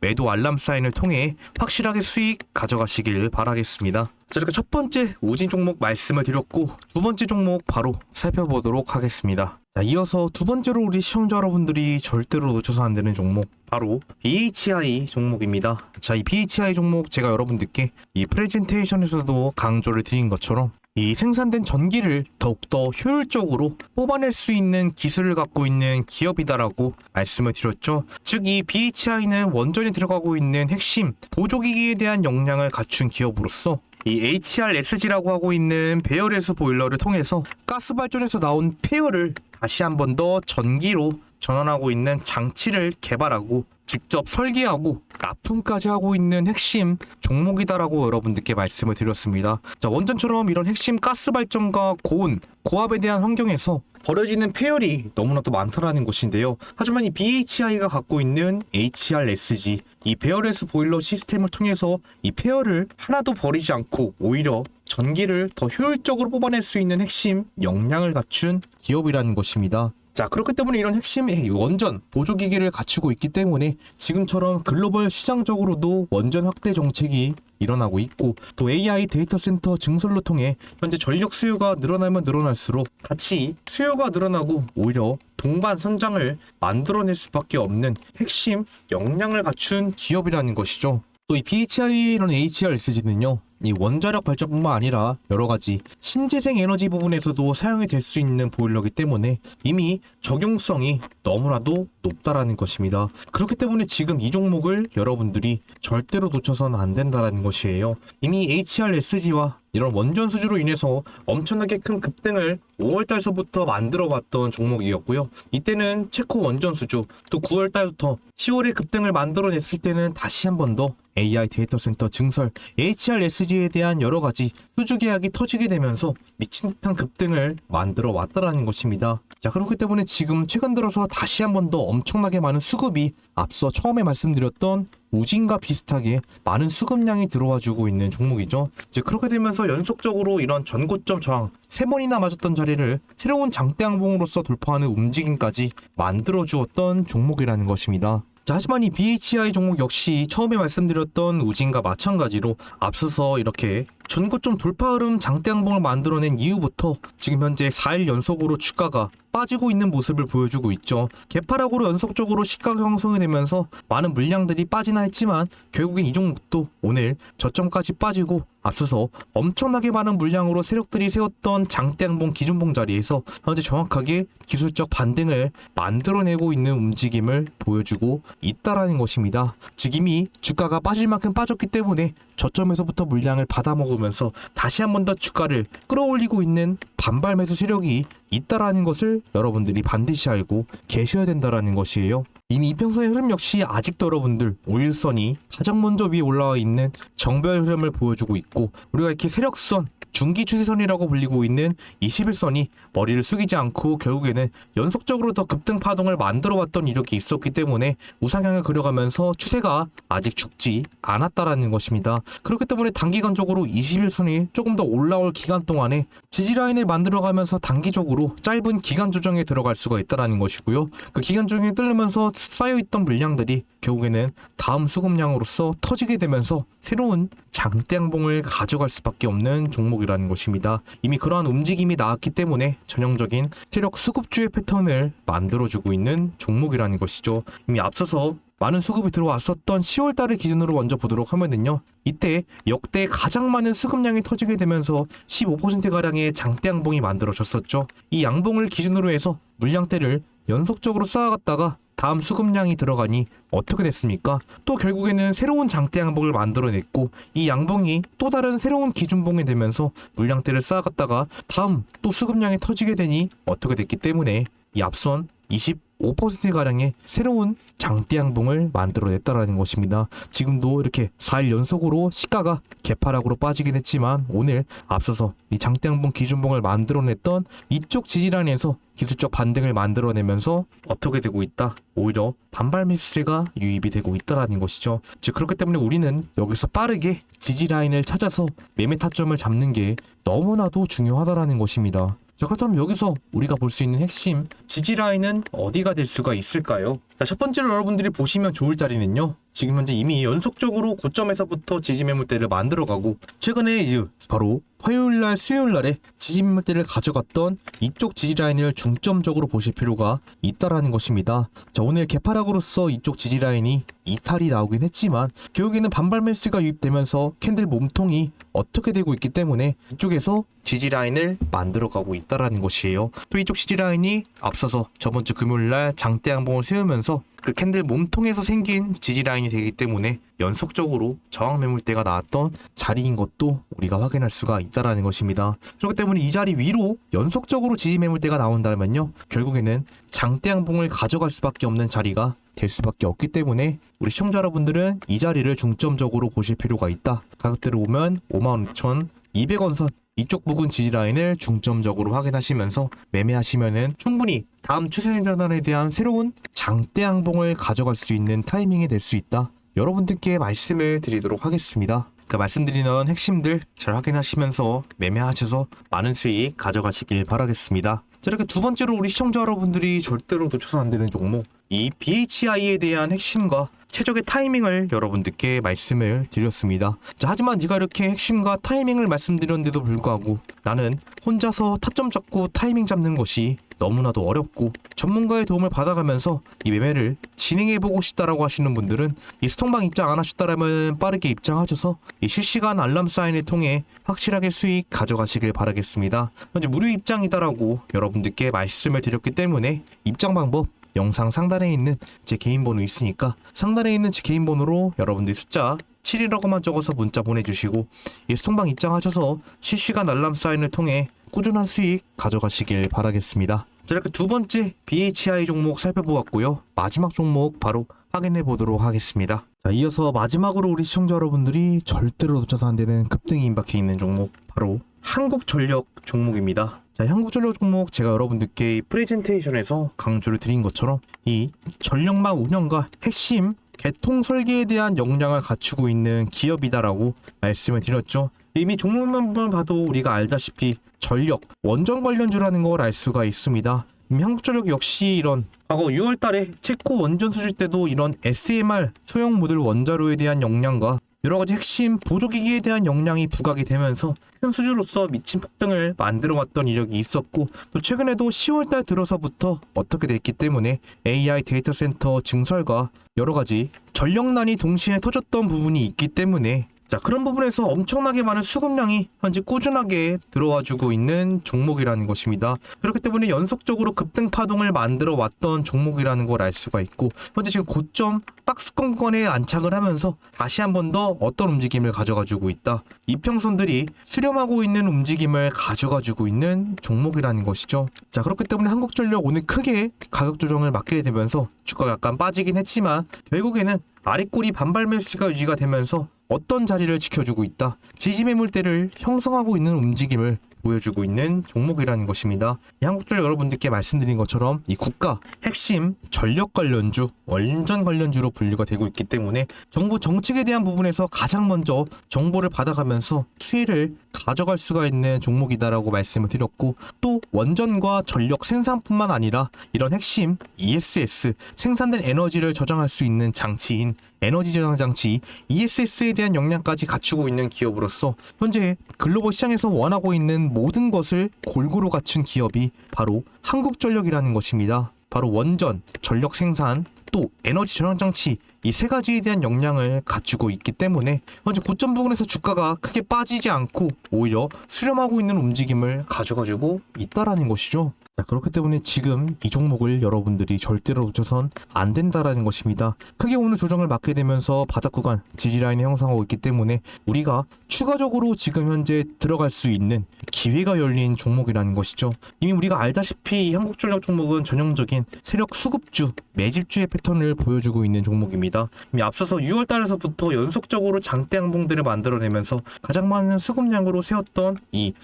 매도 알람 사인을 통해 확실하게 수익 가져가시길 바라겠습니다. 자, 이렇게 첫 번째 우진 종목 말씀을 드렸고 두 번째 종목 바로 살펴보도록 하겠습니다. 자, 이어서 두 번째로 우리 시청자 여러분들이 절대로 놓쳐서 안 되는 종목 바로 BHI 종목입니다. 자, 이 BHI 종목 제가 여러분들께 이 프레젠테이션에서도 강조를 드린 것처럼 이 생산된 전기를 더욱더 효율적으로 뽑아낼 수 있는 기술을 갖고 있는 기업이다라고 말씀을 드렸죠. 즉 이 BHI는 원전에 들어가고 있는 핵심 보조기기에 대한 역량을 갖춘 기업으로서 이 HRSG라고 하고 있는 배열회수 보일러를 통해서 가스발전에서 나온 폐열을 다시 한 번 더 전기로 전환하고 있는 장치를 개발하고 직접 설계하고 납품까지 하고 있는 핵심 종목이다라고 여러분들께 말씀을 드렸습니다. 자, 원전처럼 이런 핵심 가스발전과 고온, 고압에 대한 환경에서 버려지는 폐열이 너무나도 많다라는 것인데요. 하지만 이 BHI가 갖고 있는 HRSG, 이 배열회수 보일러 시스템을 통해서 이 폐열을 하나도 버리지 않고 오히려 전기를 더 효율적으로 뽑아낼 수 있는 핵심 역량을 갖춘 기업이라는 것입니다. 자, 그렇기 때문에 이런 핵심 원전 보조기기를 갖추고 있기 때문에 지금처럼 글로벌 시장적으로도 원전 확대 정책이 일어나고 있고 또 AI 데이터 센터 증설로 통해 현재 전력 수요가 늘어나면 늘어날수록 같이 수요가 늘어나고 오히려 동반 성장을 만들어낼 수밖에 없는 핵심 역량을 갖춘 기업이라는 것이죠. 또 이 BHI 이런 HRSG는요. 이 원자력 발전뿐만 아니라 여러가지 신재생 에너지 부분에서도 사용이 될 수 있는 보일러이기 때문에 이미 적용성이 너무나도 높다라는 것입니다. 그렇기 때문에 지금 이 종목을 여러분들이 절대로 놓쳐서는 안 된다라는 것이에요. 이미 HRSG와 이런 원전 수주로 인해서 엄청나게 큰 급등을 5월달서부터 만들어봤던 종목이었고요. 이때는 체코 원전 수주, 또 9월달부터 10월에 급등을 만들어냈을 때는 다시 한 번 더 AI 데이터 센터 증설, HRSG에 대한 여러가지 수주 계약이 터지게 되면서 미친 듯한 급등을 만들어 왔다라는 것입니다. 자, 그렇기 때문에 지금 최근 들어서 다시 한 번 더 엄청나게 많은 수급이 앞서 처음에 말씀드렸던 우진과 비슷하게 많은 수급량이 들어와 주고 있는 종목이죠. 즉 그렇게 되면서 연속적으로 이런 전고점 저항 3번이나 맞았던 자리를 새로운 장대 항봉으로서 돌파하는 움직임까지 만들어 주었던 종목이라는 것입니다. 자, 하지만 이 BHI 종목 역시 처음에 말씀드렸던 우진과 마찬가지로 앞서서 이렇게 전고점 돌파 흐름 장대 항봉을 만들어낸 이후부터 지금 현재 4일 연속으로 주가가 빠지고 있는 모습을 보여주고 있죠. 개파락으로 연속적으로 시가 형성이 되면서 많은 물량들이 빠지나 했지만 결국엔 이 종목도 오늘 저점까지 빠지고 앞서서 엄청나게 많은 물량으로 세력들이 세웠던 장대 항봉 기준봉 자리에서 현재 정확하게 기술적 반등을 만들어내고 있는 움직임을 보여주고 있다라는 것입니다. 즉 이미 주가가 빠질 만큼 빠졌기 때문에 저점에서부터 물량을 받아먹으면서 다시 한 번 더 주가를 끌어올리고 있는 반발 매수 세력이 있다라는 것을 여러분들이 반드시 알고 계셔야 된다라는 것이에요. 이미 이평선의 흐름 역시 아직도 여러분들 5일선이 가장 먼저 위에 올라와 있는 정별 흐름을 보여주고 있고 우리가 이렇게 세력선 중기 추세선이라고 불리고 있는 21선이 머리를 숙이지 않고 결국에는 연속적으로 더 급등 파동을 만들어왔던 이력이 있었기 때문에 우상향을 그려가면서 추세가 아직 죽지 않았다라는 것입니다. 그렇기 때문에 단기간적으로 21선이 조금 더 올라올 기간 동안에 지지라인을 만들어가면서 단기적으로 짧은 기간 조정에 들어갈 수가 있다라는 것이고요. 그 기간 조정이 뚫리면서 쌓여있던 물량들이 결국에는 다음 수급량으로서 터지게 되면서 새로운 장대양봉을 가져갈 수밖에 없는 종목이라는 것입니다. 이미 그러한 움직임이 나왔기 때문에 전형적인 세력 수급주의 패턴을 만들어주고 있는 종목이라는 것이죠. 이미 앞서서 많은 수급이 들어왔었던 10월달을 기준으로 먼저 보도록 하면은요, 이때 역대 가장 많은 수급량이 터지게 되면서 15%가량의 장대양봉이 만들어졌었죠. 이 양봉을 기준으로 해서 물량대를 연속적으로 쌓아갔다가 다음 수급량이 들어가니 어떻게 됐습니까? 또 결국에는 새로운 장대 양봉을 만들어냈고 이 양봉이 또 다른 새로운 기준봉이 되면서 물량대를 쌓아갔다가 다음 또 수급량이 터지게 되니 어떻게 됐기 때문에 이 앞선 25%가량의 새로운 장대 양봉을 만들어냈다라는 것입니다. 지금도 이렇게 4일 연속으로 시가가 개파락으로 빠지긴 했지만 오늘 앞서서 이 장대 양봉 기준봉을 만들어냈던 이쪽 지지라인에서 기술적 반등을 만들어내면서 어떻게 되고 있다? 오히려 반발 매수세가 유입이 되고 있다라는 것이죠. 즉 그렇기 때문에 우리는 여기서 빠르게 지지라인을 찾아서 매매 타점을 잡는 게 너무나도 중요하다라는 것입니다. 자, 그렇다면 여기서 우리가 볼 수 있는 핵심 지지라인은 어디가 될 수가 있을까요? 자, 첫 번째로 여러분들이 보시면 좋을 자리는요, 지금 현재 이미 연속적으로 고점에서부터 지지 매물대를 만들어가고 최근에 이제 바로 화요일날 수요일날에 지지 매물대를 가져갔던 이쪽 지지라인을 중점적으로 보실 필요가 있다라는 것입니다. 자, 오늘 개파락으로서 이쪽 지지라인이 이탈이 나오긴 했지만 결국에는 반발 매수가 유입되면서 캔들 몸통이 어떻게 되고 있기 때문에 이쪽에서 지지라인을 만들어가고 있다라는 것이에요. 또 이쪽 지지라인이 앞서서 저번주 금요일날 장대 양봉을 세우면서 그 캔들 몸통에서 생긴 지지라인이 되기 때문에 연속적으로 저항 매물대가 나왔던 자리인 것도 우리가 확인할 수가 있다라는 것입니다. 그렇기 때문에 이 자리 위로 연속적으로 지지 매물대가 나온다면요, 결국에는 장대 양봉을 가져갈 수밖에 없는 자리가 될 수밖에 없기 때문에 우리 시청자 여러분들은 이 자리를 중점적으로 보실 필요가 있다. 가격대로 보면 56,200원 선 이쪽 부근 지지라인을 중점적으로 확인하시면서 매매하시면은 충분히 다음 추세 전환에 대한 새로운 장대 양봉을 가져갈 수 있는 타이밍이 될 수 있다. 여러분들께 말씀을 드리도록 하겠습니다. 그 말씀드리는 핵심들 잘 확인하시면서 매매하셔서 많은 수익 가져가시길 바라겠습니다. 자, 이렇게 두 번째로 우리 시청자 여러분들이 절대로 놓쳐서 안 되는 종목, 이 BHI에 대한 핵심과 최적의 타이밍을 여러분들께 말씀을 드렸습니다. 자, 하지만 네가 이렇게 핵심과 타이밍을 말씀드렸는데도 불구하고 나는 혼자서 타점 잡고 타이밍 잡는 것이 너무나도 어렵고 전문가의 도움을 받아가면서 이 매매를 진행해보고 싶다라고 하시는 분들은 이 스톡방 입장 안 하셨다라면 빠르게 입장하셔서 이 실시간 알람 사인을 통해 확실하게 수익 가져가시길 바라겠습니다. 현재 무료 입장이다라고 여러분들께 말씀을 드렸기 때문에 입장 방법 영상 상단에 있는 제 개인 번호 있으니까 상단에 있는 제 개인 번호로 여러분들 숫자 7이라고만 적어서 문자 보내주시고 이 스톡방 입장하셔서 실시간 알람 사인을 통해 꾸준한 수익 가져가시길 바라겠습니다. 자, 이렇게 두 번째 BHI 종목 살펴보았고요. 마지막 종목 바로 확인해 보도록 하겠습니다. 자, 이어서 마지막으로 우리 시청자 여러분들이 절대로 놓쳐서 안 되는 급등이 임박해 있는 종목 바로 한국전력 종목입니다. 자, 한국전력 종목 제가 여러분들께 이 프레젠테이션에서 강조를 드린 것처럼 이 전력망 운영과 핵심 개통 설계에 대한 역량을 갖추고 있는 기업이다라고 말씀을 드렸죠. 이미 종목만 봐도 우리가 알다시피 전력, 원전 관련주라는 걸 알 수가 있습니다. 이미 한국전력 역시 이런 과거 6월달에 체코 원전 수질 때도 이런 SMR 소형 모듈 원자로에 대한 역량과 여러가지 핵심 보조기기에 대한 역량이 부각이 되면서 큰 수주로서 미친 폭등을 만들어왔던 이력이 있었고, 또 최근에도 10월달 들어서부터 어떻게 됐기 때문에 AI 데이터 센터 증설과 여러가지 전력난이 동시에 터졌던 부분이 있기 때문에 자, 그런 부분에서 엄청나게 많은 수급량이 현재 꾸준하게 들어와주고 있는 종목이라는 것입니다. 그렇기 때문에 연속적으로 급등 파동을 만들어 왔던 종목이라는 걸 알 수가 있고, 현재 지금 고점 박스권 구간에 안착을 하면서 다시 한 번 더 어떤 움직임을 가져가주고 있다. 이평선들이 수렴하고 있는 움직임을 가져가주고 있는 종목이라는 것이죠. 자, 그렇기 때문에 한국전력 오늘 크게 가격 조정을 맞게 되면서 주가가 약간 빠지긴 했지만 결국에는 아랫꼬리 반발 매수가 유지가 되면서 어떤 자리를 지켜주고 있다. 지지 매물대를 형성하고 있는 움직임을 보여주고 있는 종목이라는 것입니다. 한국전력 여러분들께 말씀드린 것처럼 이 국가 핵심 전력 관련주, 원전 관련주로 분류가 되고 있기 때문에 정부 정책에 대한 부분에서 가장 먼저 정보를 받아가면서 수혜를 가져갈 수가 있는 종목이다라고 말씀을 드렸고, 또 원전과 전력 생산뿐만 아니라 이런 핵심 ESS, 생산된 에너지를 저장할 수 있는 장치인 에너지 저장 장치 ESS에 대한 역량까지 갖추고 있는 기업으로서 현재 글로벌 시장에서 원하고 있는 모든 것을 골고루 갖춘 기업이 바로 한국전력이라는 것입니다. 바로 원전, 전력 생산, 또 에너지 저장 장치 이 세 가지에 대한 역량을 갖추고 있기 때문에 현재 고점 부분에서 주가가 크게 빠지지 않고 오히려 수렴하고 있는 움직임을 가져가지고 있다라는 것이죠. 자, 그렇기 때문에 지금 이 종목을 여러분들이 절대로 놓쳐선 안 된다라는 것입니다. 크게 오늘 조정을 맞게 되면서 바닥 구간 지지라인을 형성하고 있기 때문에 우리가 추가적으로 지금 현재 들어갈 수 있는 기회가 열린 종목이라는 것이죠. 이미 우리가 알다시피 이 한국전력 종목은 전형적인 세력 수급주, 매집주의 패턴을 보여주고 있는 종목입니다. 이미 앞서서 6월 달에서부터 연속적으로 장대 양봉들을 만들어내면서 가장 많은 수급량으로 세웠던 이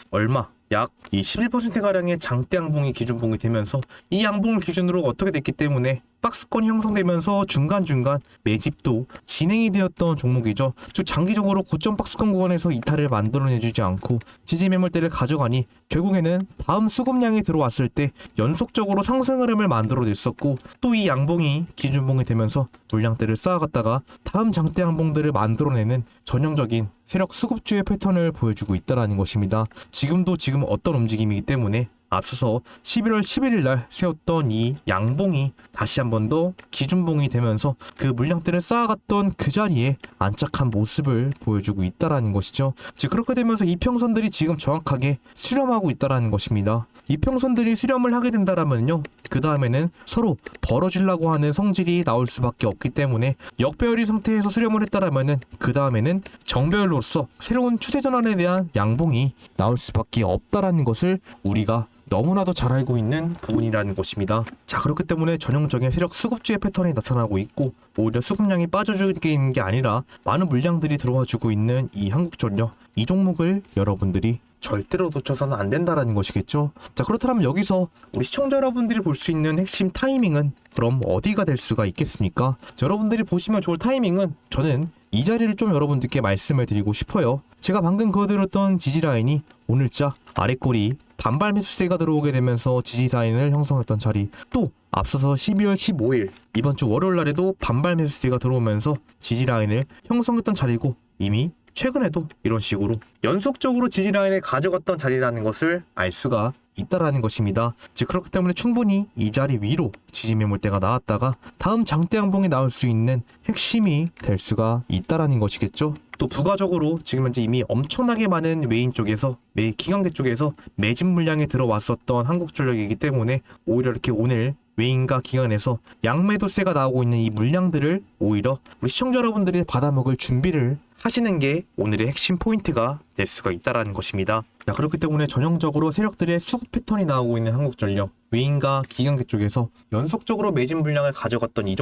약 이 11%가량의 장대 양봉이 기준봉이 되면서 이 양봉을 기준으로 어떻게 됐기 때문에 박스권이 형성되면서 중간중간 매집도 진행이 되었던 종목이죠. 즉 장기적으로 고점 박스권 구간에서 이탈을 만들어내주지 않고 지지 매물대를 가져가니 결국에는 다음 수급량이 들어왔을 때 연속적으로 상승 흐름을 만들어냈었고, 또 이 양봉이 기준봉이 되면서 물량대를 쌓아갔다가 다음 장대 양봉들을 만들어내는 전형적인 세력 수급주의 패턴을 보여주고 있다는 것입니다. 지금 어떤 움직임이기 때문에 앞서서 11월 11일 날 세웠던 이 양봉이 다시 한 번 더 기준봉이 되면서 그 물량대를 쌓아갔던 그 자리에 안착한 모습을 보여주고 있다라는 것이죠. 즉 그렇게 되면서 이평선들이 지금 정확하게 수렴하고 있다라는 것입니다. 이평선들이 수렴을 하게 된다라면요, 그 다음에는 서로 벌어지려고 하는 성질이 나올 수밖에 없기 때문에 역배열이 상태에서 수렴을 했다라면은 그 다음에는 정배열로서 새로운 추세 전환에 대한 양봉이 나올 수밖에 없다라는 것을 우리가 너무나도 잘 알고 있는 부분이라는 것입니다. 자, 그렇기 때문에 전형적인 세력 수급주의 패턴이 나타나고 있고, 오히려 수급량이 빠져주게 있는 게 아니라 많은 물량들이 들어와주고 있는 이 한국전력, 이 종목을 여러분들이 절대로 놓쳐서는 안 된다라는 것이겠죠. 자, 그렇다면 여기서 우리 시청자 여러분들이 볼 수 있는 핵심 타이밍은 그럼 어디가 될 수가 있겠습니까? 자, 여러분들이 보시면 좋을 타이밍은 저는 이 자리를 좀 여러분들께 말씀을 드리고 싶어요. 제가 방금 그어드렸던 지지라인이 오늘자 아래꼬리 단발 매수세가 들어오게 되면서 지지라인을 형성했던 자리, 또 앞서서 12월 15일 이번 주 월요일 날에도 반발 매수세가 들어오면서 지지라인을 형성했던 자리고, 이미 최근에도 이런 식으로 연속적으로 지지라인에 가져갔던 자리라는 것을 알 수가 있다라는 것입니다. 즉 그렇기 때문에 충분히 이 자리 위로 지지 매물대가 나왔다가 다음 장대 양봉이 나올 수 있는 핵심이 될 수가 있다라는 것이겠죠. 또 부가적으로 지금 현재 이미 엄청나게 많은 외인 쪽에서 기관계 쪽에서 매집 물량이 들어왔었던 한국전력이기 때문에 오히려 이렇게 오늘 외인과 기관에서 양매도세가 나오고 있는 이 물량들을 오히려 우리 시청자 여러분들이 받아먹을 준비를 하시는 게 오늘의 핵심 포인트가 될 수가 있다라는 것입니다. 자, 그렇기 때문에 전형적으로 세력들의 수급 패턴이 나오고 있는 한국전력, 외인과 기관계 쪽에서 연속적으로 매집 물량을 가져갔던 이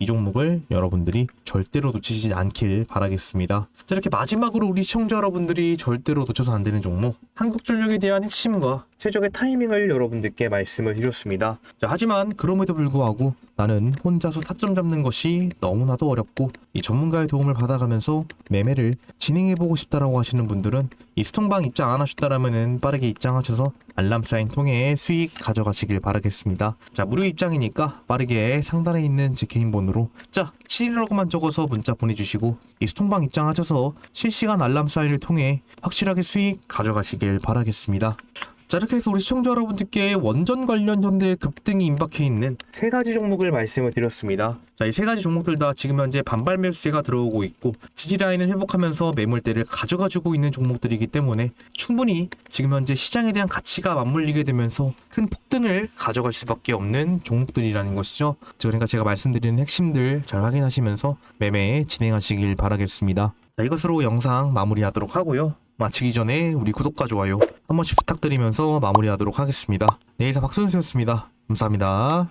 종목을 여러분들이 절대로 놓치지 않길 바라겠습니다. 자, 이렇게 마지막으로 우리 시청자 여러분들이 절대로 놓쳐서 안 되는 종목, 한국전력에 대한 핵심과 최적의 타이밍을 여러분들께 말씀을 드렸습니다. 자, 하지만 그럼에도 불구하고 나는 혼자서 타점 잡는 것이 너무나도 어렵고 이 전문가의 도움을 받아가면서 매매를 진행해보고 싶다라고 하시는 분들은 이 스톡방 입장 안 하셨다라면은 빠르게 입장하셔서 알람 사인 통해 수익 가져가시길 바라겠습니다. 자, 무료 입장이니까 빠르게 상단에 있는 제 개인 번호로 7이라고만 적어서 문자 보내주시고 이 스톡방 입장하셔서 실시간 알람 사인을 통해 확실하게 수익 가져가시길 바라겠습니다. 자, 이렇게 해서 우리 시청자 여러분들께 원전 관련 현대 급등이 임박해 있는 세 가지 종목을 말씀을 드렸습니다. 자, 이 세 가지 종목들 다 지금 현재 반발 매수세가 들어오고 있고 지지라인을 회복하면서 매물대를 가져가지고 있는 종목들이기 때문에 충분히 지금 현재 시장에 대한 가치가 맞물리게 되면서 큰 폭등을 가져갈 수밖에 없는 종목들이라는 것이죠. 그러니까 제가 말씀드리는 핵심들 잘 확인하시면서 매매 진행하시길 바라겠습니다. 자, 이것으로 영상 마무리하도록 하고요. 마치기 전에 우리 구독과 좋아요 한 번씩 부탁드리면서 마무리하도록 하겠습니다. 네, 이상 박선수였습니다. 감사합니다.